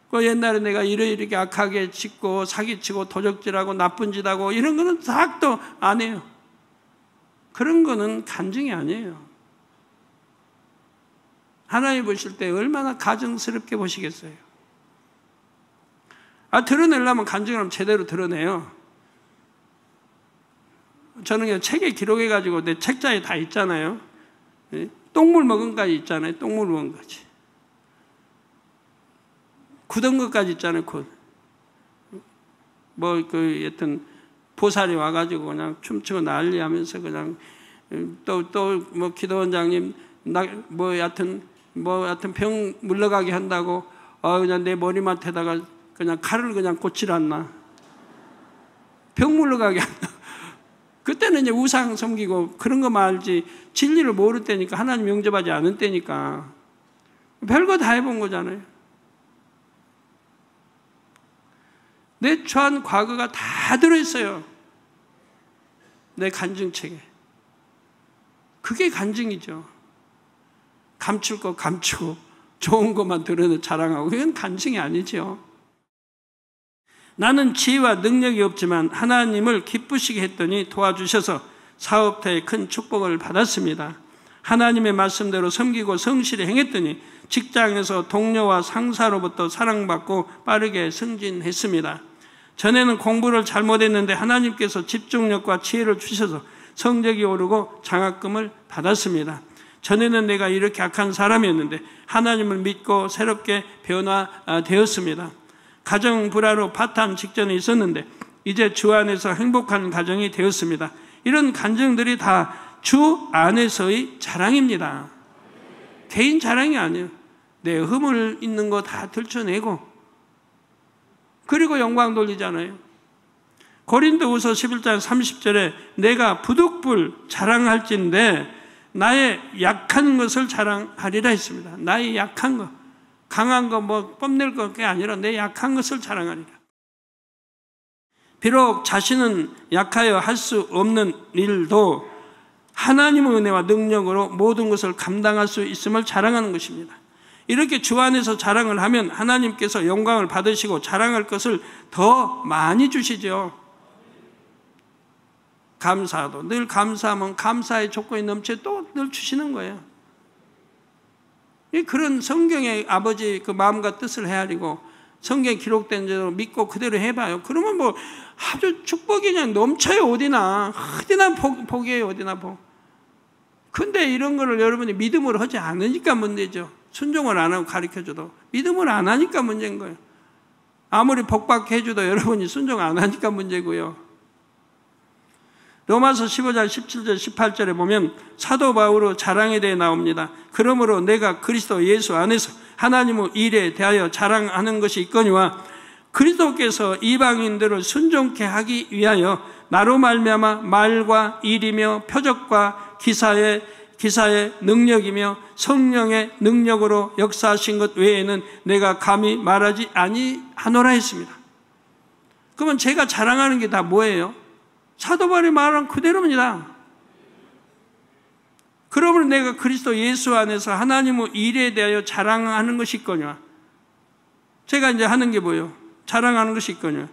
그 옛날에 내가 이렇게 악하게 짓고 사기치고 도적질하고 나쁜 짓하고 이런 거는 다 또 안 해요. 그런 거는 간증이 아니에요. 하나님 보실 때 얼마나 가증스럽게 보시겠어요. 드러내려면 간증하면 제대로 드러내요. 저는 그냥 책에 기록해가지고 내 책자에 다 있잖아요. 똥물 먹은 까지 있잖아요. 똥물 먹은 까지. 굳은 것까지 있잖아요. 여튼 보살이 와가지고 그냥 춤추고 난리하면서 그냥 또 뭐 기도원장님 여하튼 병 물러가게 한다고 그냥 내 머리맡에다가 그냥 칼을 그냥 꽂질 않나. 병 물러가게 한다. 그때는 이제 우상 섬기고 그런 거 말지 진리를 모를 때니까 하나님 영접하지 않은 때니까 별거 다 해본 거잖아요. 내 처한 과거가 다 들어있어요. 내 간증책에. 그게 간증이죠. 감출 거 감추고 좋은 것만 드러내 자랑하고 그건 간증이 아니죠. 나는 지혜와 능력이 없지만 하나님을 기쁘시게 했더니 도와주셔서 사업터에 큰 축복을 받았습니다. 하나님의 말씀대로 섬기고 성실히 행했더니 직장에서 동료와 상사로부터 사랑받고 빠르게 승진했습니다. 전에는 공부를 잘못했는데 하나님께서 집중력과 지혜를 주셔서 성적이 오르고 장학금을 받았습니다. 전에는 내가 이렇게 악한 사람이었는데 하나님을 믿고 새롭게 변화되었습니다. 가정 불화로 파탄 직전에 있었는데 이제 주 안에서 행복한 가정이 되었습니다. 이런 간증들이 다 주 안에서의 자랑입니다. 개인 자랑이 아니에요. 내 허물 있는 거 다 들춰내고 그리고 영광 돌리잖아요. 고린도후서 11장 30절에 내가 부득불 자랑할진대 나의 약한 것을 자랑하리라 했습니다. 나의 약한 것, 강한 거 뭐 뽐낼 게 아니라 내 약한 것을 자랑하리라. 비록 자신은 약하여 할 수 없는 일도 하나님의 은혜와 능력으로 모든 것을 감당할 수 있음을 자랑하는 것입니다. 이렇게 주 안에서 자랑을 하면 하나님께서 영광을 받으시고 자랑할 것을 더 많이 주시죠. 감사도 늘 감사하면 감사의 조건이 넘쳐 또 늘 주시는 거예요. 그런 성경의 아버지 그 마음과 뜻을 헤아리고 성경에 기록된 대로 믿고 그대로 해봐요. 그러면 뭐 아주 축복이 그냥 넘쳐요. 어디나 복이에요. 어디나 복. 근데 이런 거를 여러분이 믿음으로 하지 않으니까 문제죠. 순종을 안 하고 가르쳐줘도 믿음을 안 하니까 문제인 거예요. 아무리 복받게 해줘도 여러분이 순종 안 하니까 문제고요. 로마서 15장 17절 18절에 보면 사도 바울의 자랑에 대해 나옵니다. 그러므로 내가 그리스도 예수 안에서 하나님의 일에 대하여 자랑하는 것이 있거니와 그리스도께서 이방인들을 순종케 하기 위하여 나로 말미암아 말과 일이며 표적과 기사의 능력이며 성령의 능력으로 역사하신 것 외에는 내가 감히 말하지 아니하노라 했습니다. 그러면 제가 자랑하는 게 다 뭐예요? 사도 바울이 말한 그대로입니다. 그러므로 내가 그리스도 예수 안에서 하나님의 일에 대하여 자랑하는 것이 있거니와 제가 이제 하는 게 뭐예요? 자랑하는 것이 있거니와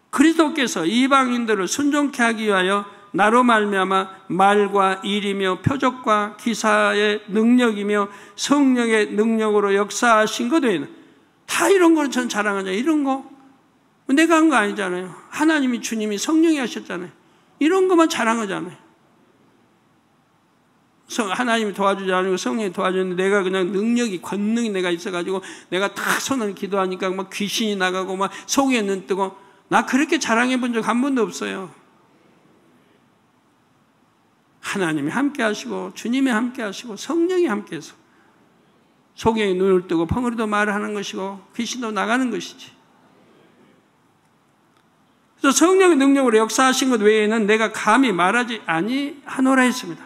그리스도께서 이방인들을 순종케 하기 위하여 나로 말미암아 말과 일이며 표적과 기사의 능력이며 성령의 능력으로 역사하신 것 외에는 다 이런 거는 전 자랑하잖아요. 이런 거 내가 한 거 아니잖아요. 하나님이 주님이 성령이 하셨잖아요. 이런 것만 자랑하잖아요. 하나님이 도와주지 않고 성령이 도와주는데 내가 그냥 능력이 권능이 내가 있어가지고 내가 딱 손을 기도하니까 막 귀신이 나가고 막 속에 눈 뜨고 나 그렇게 자랑해 본 적 한 번도 없어요. 하나님이 함께 하시고 주님이 함께 하시고 성령이 함께 해서 속에 눈을 뜨고 펑으로도 말을 하는 것이고 귀신도 나가는 것이지. 그래서 성령의 능력으로 역사하신 것 외에는 내가 감히 말하지 아니하노라 했습니다.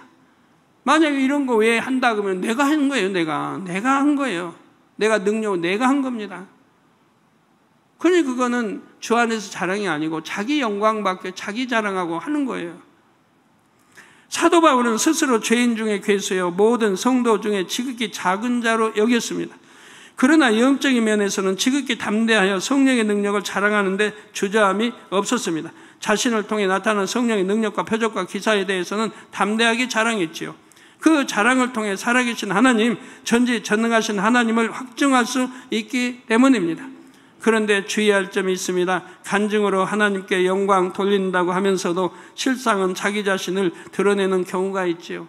만약에 이런 거 왜 한다 그러면 내가 한 거예요. 내가 한 거예요. 내가 능력을 내가 한 겁니다. 그러니 그거는 주 안에서 자랑이 아니고 자기 영광 받게 자기 자랑하고 하는 거예요. 사도 바울은 스스로 죄인 중에 괴수여 모든 성도 중에 지극히 작은 자로 여겼습니다. 그러나 영적인 면에서는 지극히 담대하여 성령의 능력을 자랑하는데 주저함이 없었습니다. 자신을 통해 나타난 성령의 능력과 표적과 기사에 대해서는 담대하게 자랑했지요. 그 자랑을 통해 살아계신 하나님, 전지전능하신 하나님을 확증할 수 있기 때문입니다. 그런데 주의할 점이 있습니다. 간증으로 하나님께 영광 돌린다고 하면서도 실상은 자기 자신을 드러내는 경우가 있지요.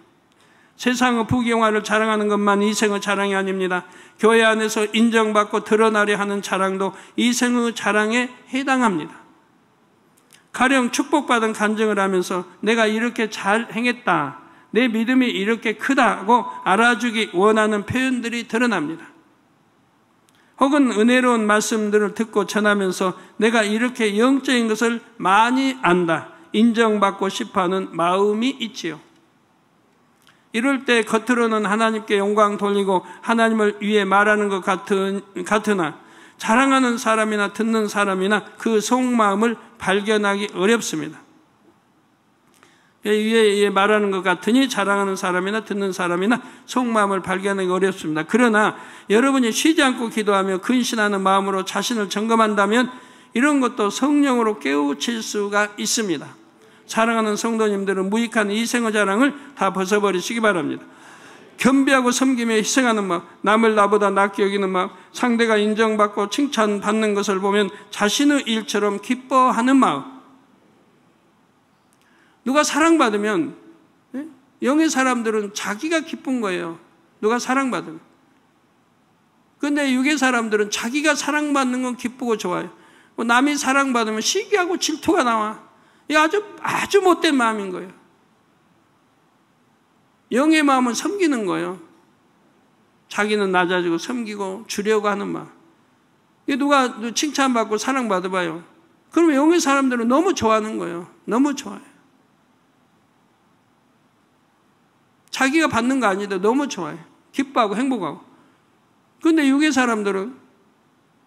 세상의 부귀영화를 자랑하는 것만 이생의 자랑이 아닙니다. 교회 안에서 인정받고 드러나려 하는 자랑도 이생의 자랑에 해당합니다. 가령 축복받은 간증을 하면서 내가 이렇게 잘 행했다, 내 믿음이 이렇게 크다고 알아주기 원하는 표현들이 드러납니다. 혹은 은혜로운 말씀들을 듣고 전하면서 내가 이렇게 영적인 것을 많이 안다, 인정받고 싶어하는 마음이 있지요. 이럴 때 겉으로는 하나님께 영광 돌리고 하나님을 위해 말하는 것 같으나 자랑하는 사람이나 듣는 사람이나 그 속마음을 발견하기 어렵습니다. 위에 말하는 것 같으니 자랑하는 사람이나 듣는 사람이나 속마음을 발견하기 어렵습니다. 그러나 여러분이 쉬지 않고 기도하며 근신하는 마음으로 자신을 점검한다면 이런 것도 성령으로 깨우칠 수가 있습니다. 사랑하는 성도님들은 무익한 이생의 자랑을 다 벗어버리시기 바랍니다. 겸비하고 섬기며 희생하는 마음, 남을 나보다 낫게 여기는 마음, 상대가 인정받고 칭찬받는 것을 보면 자신의 일처럼 기뻐하는 마음. 누가 사랑받으면, 영의 사람들은 자기가 기쁜 거예요. 누가 사랑받으면. 그런데 육의 사람들은 자기가 사랑받는 건 기쁘고 좋아요. 남이 사랑받으면 시기하고 질투가 나와. 이 아주 못된 마음인 거예요. 영의 마음은 섬기는 거예요. 자기는 낮아지고 섬기고 주려고 하는 마음. 누가 칭찬받고 사랑받아봐요. 그러면 영의 사람들은 너무 좋아하는 거예요. 너무 좋아해요. 자기가 받는 거 아닌데 너무 좋아해요. 기뻐하고 행복하고. 그런데 육의 사람들은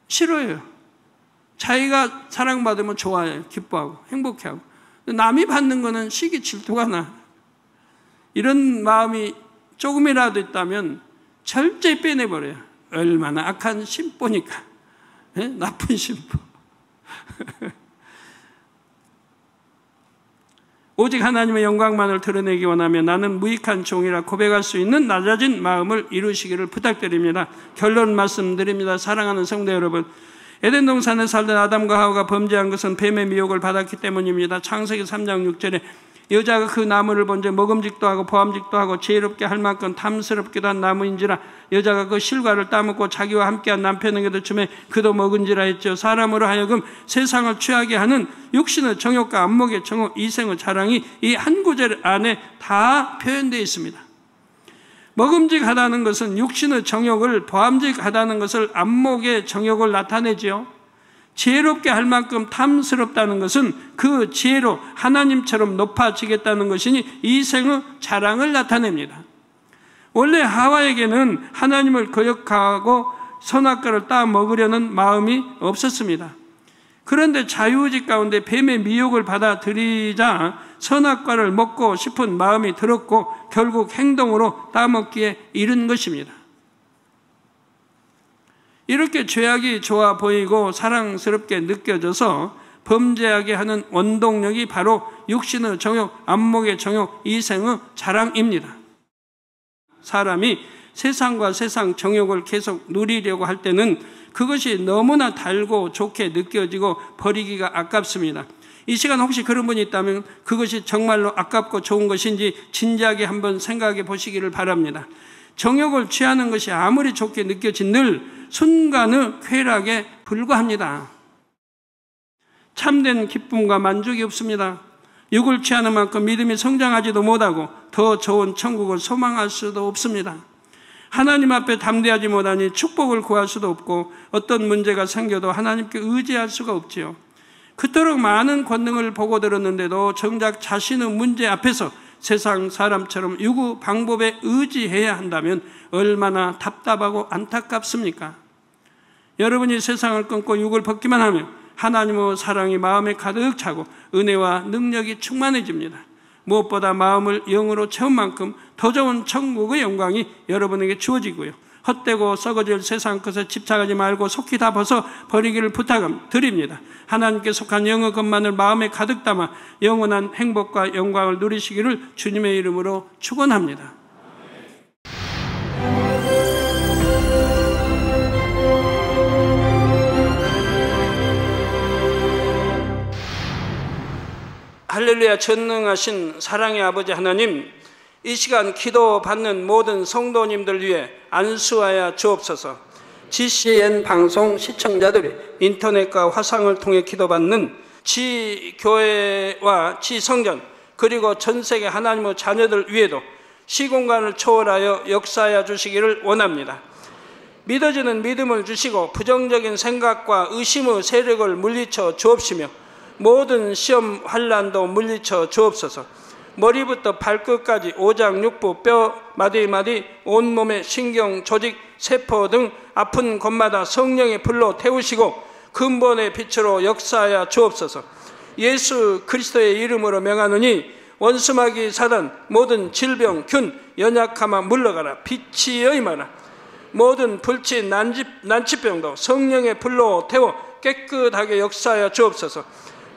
싫어해요. 자기가 사랑받으면 좋아해요. 기뻐하고 행복해하고. 남이 받는 거는 시기 질투가 나. 이런 마음이 조금이라도 있다면 절대 빼내버려요. 얼마나 악한 심보니까. 네? 나쁜 심보. 오직 하나님의 영광만을 드러내기 원하며 나는 무익한 종이라 고백할 수 있는 낮아진 마음을 이루시기를 부탁드립니다. 결론 말씀드립니다. 사랑하는 성도 여러분, 에덴 동산에 살던 아담과 하와가 범죄한 것은 뱀의 미혹을 받았기 때문입니다. 창세기 3장 6절에 여자가 그 나무를 본즉 먹음직도 하고 보암직도 하고 지혜롭게 할 만큼 탐스럽기도 한 나무인지라 여자가 그 실과를 따먹고 자기와 함께한 남편에게도 주매 그도 먹은지라 했죠. 사람으로 하여금 세상을 취하게 하는 육신의 정욕과 안목의 정욕, 이생의 자랑이 이 한 구절 안에 다 표현되어 있습니다. 먹음직하다는 것은 육신의 정욕을, 보암직하다는 것을 안목의 정욕을 나타내지요. 지혜롭게 할 만큼 탐스럽다는 것은 그 지혜로 하나님처럼 높아지겠다는 것이니 이생의 자랑을 나타냅니다. 원래 하와에게는 하나님을 거역하고 선악과를 따 먹으려는 마음이 없었습니다. 그런데 자유의지 가운데 뱀의 미혹을 받아들이자 선악과를 먹고 싶은 마음이 들었고 결국 행동으로 따먹기에 이른 것입니다. 이렇게 죄악이 좋아 보이고 사랑스럽게 느껴져서 범죄하게 하는 원동력이 바로 육신의 정욕, 안목의 정욕, 이생의 자랑입니다. 사람이 세상과 세상 정욕을 계속 누리려고 할 때는 그것이 너무나 달고 좋게 느껴지고 버리기가 아깝습니다. 이 시간 혹시 그런 분이 있다면 그것이 정말로 아깝고 좋은 것인지 진지하게 한번 생각해 보시기를 바랍니다. 정욕을 취하는 것이 아무리 좋게 느껴진 늘 순간의 쾌락에 불과합니다. 참된 기쁨과 만족이 없습니다. 육을 취하는 만큼 믿음이 성장하지도 못하고 더 좋은 천국을 소망할 수도 없습니다. 하나님 앞에 담대하지 못하니 축복을 구할 수도 없고 어떤 문제가 생겨도 하나님께 의지할 수가 없지요. 그토록 많은 권능을 보고 들었는데도 정작 자신의 문제 앞에서 세상 사람처럼 유구 방법에 의지해야 한다면 얼마나 답답하고 안타깝습니까? 여러분이 세상을 끊고 육을 벗기만 하면 하나님의 사랑이 마음에 가득 차고 은혜와 능력이 충만해집니다. 무엇보다 마음을 영으로 채운 만큼 더 좋은 천국의 영광이 여러분에게 주어지고요. 헛되고 썩어질 세상 것에 집착하지 말고 속히 다 벗어 버리기를 부탁드립니다. 하나님께 속한 영의 것만을 마음에 가득 담아 영원한 행복과 영광을 누리시기를 주님의 이름으로 축원합니다. 할렐루야. 전능하신 사랑의 아버지 하나님, 이 시간 기도 받는 모든 성도님들 위해 안수하여 주옵소서. GCN 방송 시청자들이 인터넷과 화상을 통해 기도받는 지교회와 지성전 그리고 전세계 하나님의 자녀들 위에도 시공간을 초월하여 역사하여 주시기를 원합니다. 믿어지는 믿음을 주시고 부정적인 생각과 의심의 세력을 물리쳐 주옵시며 모든 시험 환난도 물리쳐 주옵소서. 머리부터 발끝까지 오장 육부 뼈 마디마디 온몸의 신경 조직 세포 등 아픈 곳마다 성령의 불로 태우시고 근본의 빛으로 역사하여 주옵소서. 예수 그리스도의 이름으로 명하노니 원수마귀 사단 모든 질병 균 연약함아 물러가라. 빛이 여임하라. 모든 불치 난치병도 성령의 불로 태워 깨끗하게 역사하여 주옵소서.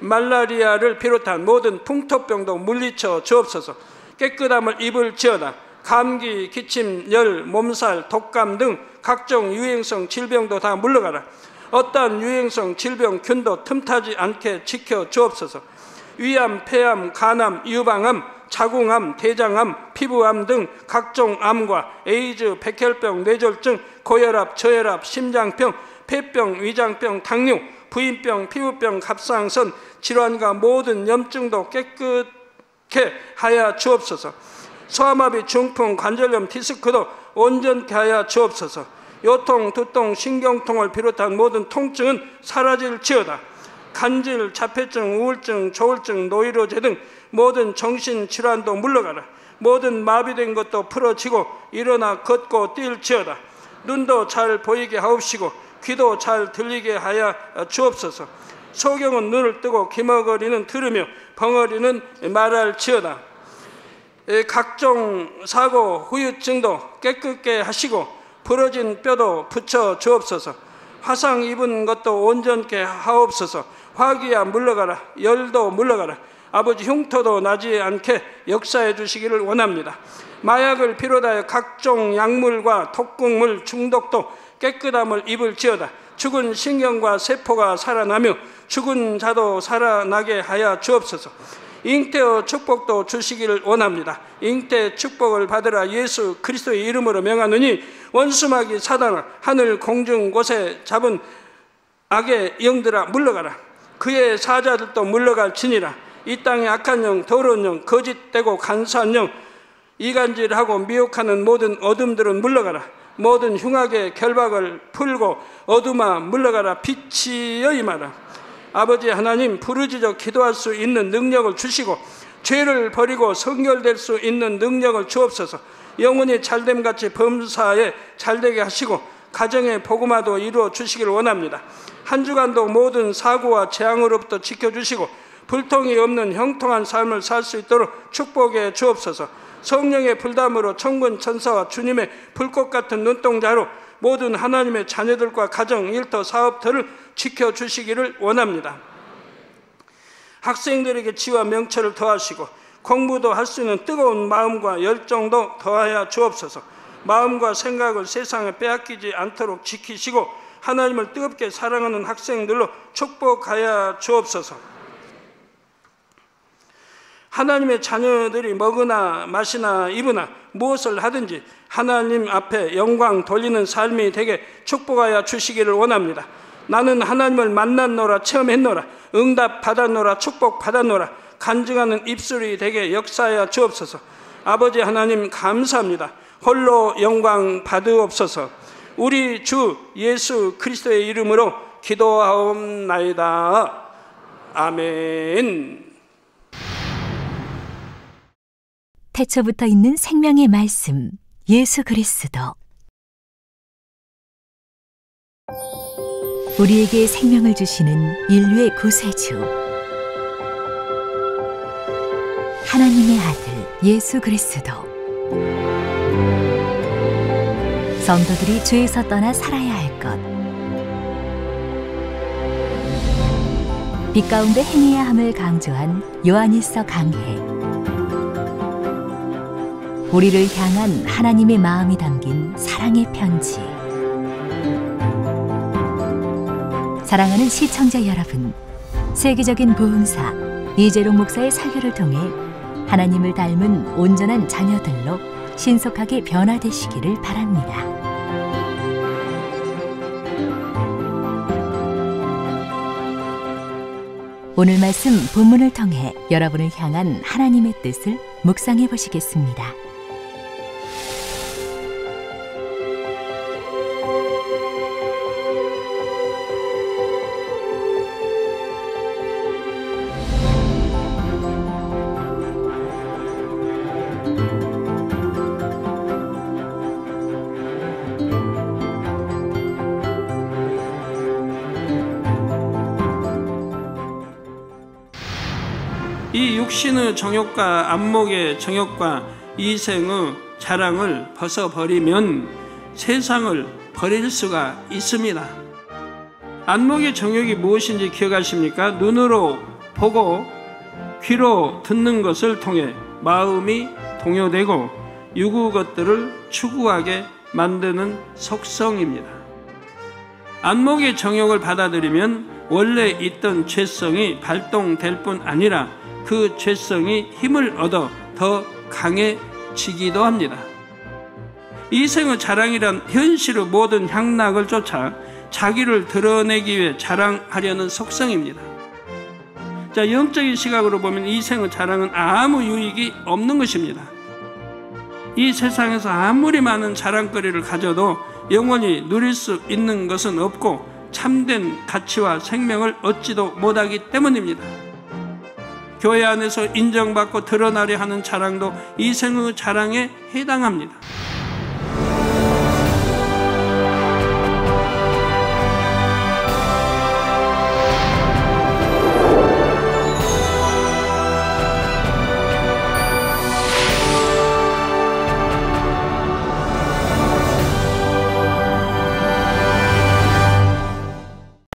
말라리아를 비롯한 모든 풍토병도 물리쳐 주옵소서. 깨끗함을 입을지어다. 감기, 기침, 열, 몸살, 독감 등 각종 유행성 질병도 다 물러가라. 어떠한 유행성 질병 균도 틈타지 않게 지켜 주옵소서. 위암, 폐암, 간암, 유방암, 자궁암, 대장암, 피부암 등 각종 암과 에이즈, 백혈병, 뇌졸중, 고혈압, 저혈압, 심장병, 폐병, 위장병, 당뇨, 부인병, 피부병, 갑상선, 질환과 모든 염증도 깨끗게 하여 주옵소서. 소아마비, 중풍, 관절염, 디스크도 온전케 하여 주옵소서. 요통, 두통, 신경통을 비롯한 모든 통증은 사라질지어다. 간질, 자폐증, 우울증, 조울증, 노이로제 등 모든 정신질환도 물러가라. 모든 마비된 것도 풀어지고 일어나 걷고 뛸지어다. 눈도 잘 보이게 하옵시고 귀도 잘 들리게 하여 주옵소서. 소경은 눈을 뜨고 기머거리는 들으며 벙어리는 말할지어다. 각종 사고, 후유증도 깨끗게 하시고 부러진 뼈도 붙여 주옵소서. 화상 입은 것도 온전케 하옵소서. 화기야 물러가라. 열도 물러가라. 아버지 흉터도 나지 않게 역사해 주시기를 원합니다. 마약을 비롯하여 각종 약물과 독극물 중독도 깨끗함을 입을지어다. 죽은 신경과 세포가 살아나며 죽은 자도 살아나게 하여 주옵소서. 잉태의 축복도 주시기를 원합니다. 잉태 축복을 받으라. 예수 그리스도의 이름으로 명하노니 원수마귀 사단아, 하늘 공중 곳에 잡은 악의 영들아 물러가라. 그의 사자들도 물러갈지니라. 이 땅의 악한 영, 더러운 영, 거짓되고 간사한 영, 이간질하고 미혹하는 모든 어둠들은 물러가라. 모든 흉악의 결박을 풀고 어둠아 물러가라. 빛이여 임하라. 아버지 하나님, 부르짖어 기도할 수 있는 능력을 주시고 죄를 버리고 성결될 수 있는 능력을 주옵소서. 영혼이 잘됨같이 범사에 잘되게 하시고 가정의 복음화도 이루어 주시기를 원합니다. 한 주간도 모든 사고와 재앙으로부터 지켜주시고 불통이 없는 형통한 삶을 살 수 있도록 축복해 주옵소서. 성령의 불담으로 천군 천사와 주님의 불꽃 같은 눈동자로 모든 하나님의 자녀들과 가정, 일터, 사업터를 지켜주시기를 원합니다. 학생들에게 지와 명철을 더하시고 공부도 할 수 있는 뜨거운 마음과 열정도 더하여 주옵소서. 마음과 생각을 세상에 빼앗기지 않도록 지키시고 하나님을 뜨겁게 사랑하는 학생들로 축복하여 주옵소서. 하나님의 자녀들이 먹으나 마시나 입으나 무엇을 하든지 하나님 앞에 영광 돌리는 삶이 되게 축복하여 주시기를 원합니다. 나는 하나님을 만났노라, 체험했노라, 응답 받았노라, 축복 받았노라, 간증하는 입술이 되게 역사하여 주옵소서. 아버지 하나님 감사합니다. 홀로 영광 받으옵소서. 우리 주 예수 그리스도의 이름으로 기도하옵나이다. 아멘. 태초부터 있는 생명의 말씀, 예수 그리스도. 우리에게 생명을 주시는 인류의 구세주, 하나님의 아들 예수 그리스도. 성도들이 죄에서 떠나 살아야 할 것, 빛 가운데 행해야 함을 강조한 요한일서 강해, 우리를 향한 하나님의 마음이 담긴 사랑의 편지. 사랑하는 시청자 여러분, 세계적인 부흥사 이재롱 목사의 설교를 통해 하나님을 닮은 온전한 자녀들로 신속하게 변화되시기를 바랍니다. 오늘 말씀 본문을 통해 여러분을 향한 하나님의 뜻을 묵상해 보시겠습니다. 이 육신의 정욕과 안목의 정욕과 이생의 자랑을 벗어버리면 세상을 버릴 수가 있습니다. 안목의 정욕이 무엇인지 기억하십니까? 눈으로 보고 귀로 듣는 것을 통해 마음이 동요되고 유구 것들을 추구하게 만드는 속성입니다. 안목의 정욕을 받아들이면 원래 있던 죄성이 발동될 뿐 아니라 그 죄성이 힘을 얻어 더 강해지기도 합니다. 이생의 자랑이란 현실의 모든 향락을 쫓아 자기를 드러내기 위해 자랑하려는 속성입니다. 자, 영적인 시각으로 보면 이생의 자랑은 아무 유익이 없는 것입니다. 이 세상에서 아무리 많은 자랑거리를 가져도 영원히 누릴 수 있는 것은 없고 참된 가치와 생명을 얻지도 못하기 때문입니다. 교회 안에서 인정받고 드러나려 하는 자랑도 이생의 자랑에 해당합니다.